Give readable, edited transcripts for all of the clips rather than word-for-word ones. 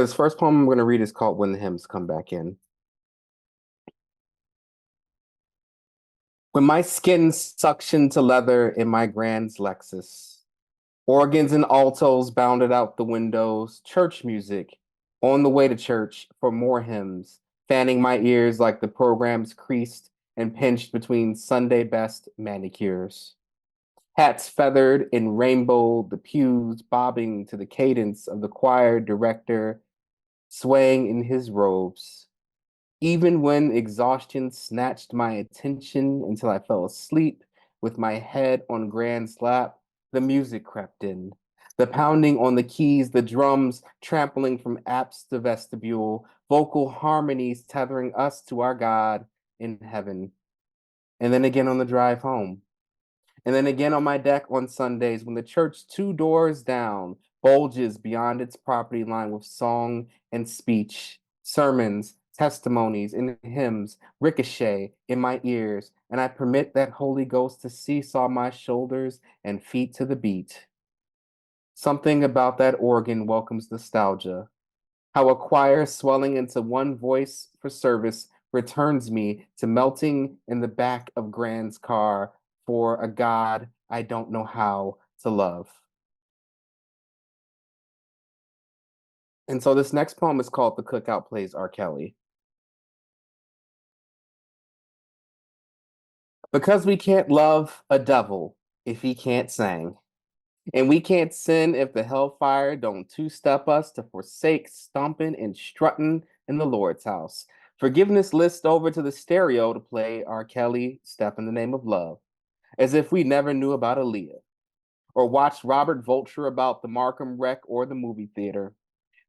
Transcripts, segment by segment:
This first poem I'm going to read is called When the Hymns Come Back In. When my skin suctioned to leather in my grand's Lexus, organs and altos bounded out the windows, church music on the way to church for more hymns, fanning my ears like the programs creased and pinched between Sunday best manicures. Hats feathered and rainbowed, the pews bobbing to the cadence of the choir director swaying in his robes. Even when exhaustion snatched my attention until I fell asleep with my head on Grand's lap, the music crept in. The pounding on the keys, the drums trampling from apse to vestibule, vocal harmonies tethering us to our God in heaven. And then again on the drive home. And then again on my deck on Sundays when the church 2 doors down bulges beyond its property line with song and speech, sermons, testimonies, and hymns ricochet in my ears, and I permit that Holy Ghost to seesaw my shoulders and feet to the beat. Something about that organ welcomes nostalgia. How a choir swelling into one voice for service returns me to melting in the back of Grand's car for a God I don't know how to love. And so this next poem is called The Cookout Plays R. Kelly. Because we can't love a devil if he can't sing. And we can't sin if the hellfire don't two-step us to forsake stomping and strutting in the Lord's house. Forgiveness list over to the stereo to play R. Kelly, Step in the Name of Love, as if we never knew about Aaliyah, or watched Robert Vulture about the Markham wreck or the movie theater,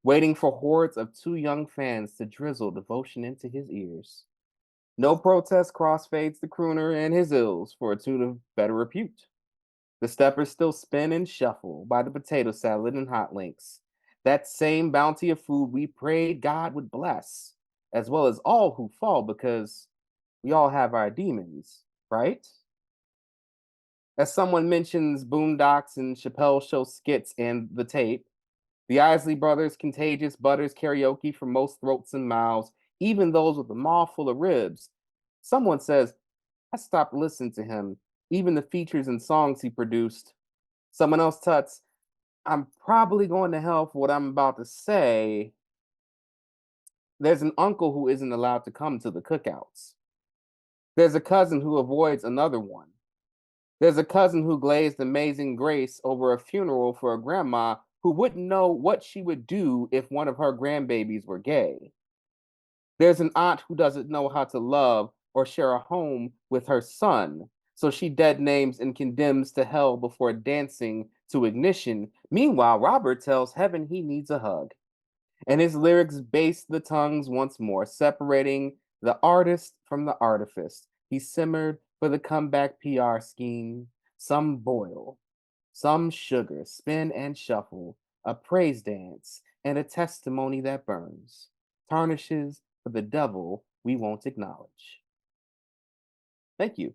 waiting for hordes of too young fans to drizzle devotion into his ears. No protest crossfades the crooner and his ills for a tune of better repute. The steppers still spin and shuffle by the potato salad and hot links. That same bounty of food we prayed God would bless, as well as all who fall because we all have our demons, right? As someone mentions Boondocks and Chappelle Show skits and the tape, the Isley Brothers' Contagious Butters karaoke for most throats and mouths, even those with a maw full of ribs. Someone says, I stopped listening to him, even the features and songs he produced. Someone else tuts, I'm probably going to hell for what I'm about to say. There's an uncle who isn't allowed to come to the cookouts. There's a cousin who avoids another one. There's a cousin who glazed Amazing Grace over a funeral for a grandma who wouldn't know what she would do if one of her grandbabies were gay. There's an aunt who doesn't know how to love or share a home with her son, so she dead names and condemns to hell before dancing to ignition. Meanwhile, Robert tells heaven he needs a hug. And his lyrics baste the tongues once more, separating the artist from the artifice. He simmered for the comeback PR scheme. Some boil, some sugar, spin and shuffle, a praise dance, and a testimony that burns, tarnishes for the devil we won't acknowledge. Thank you.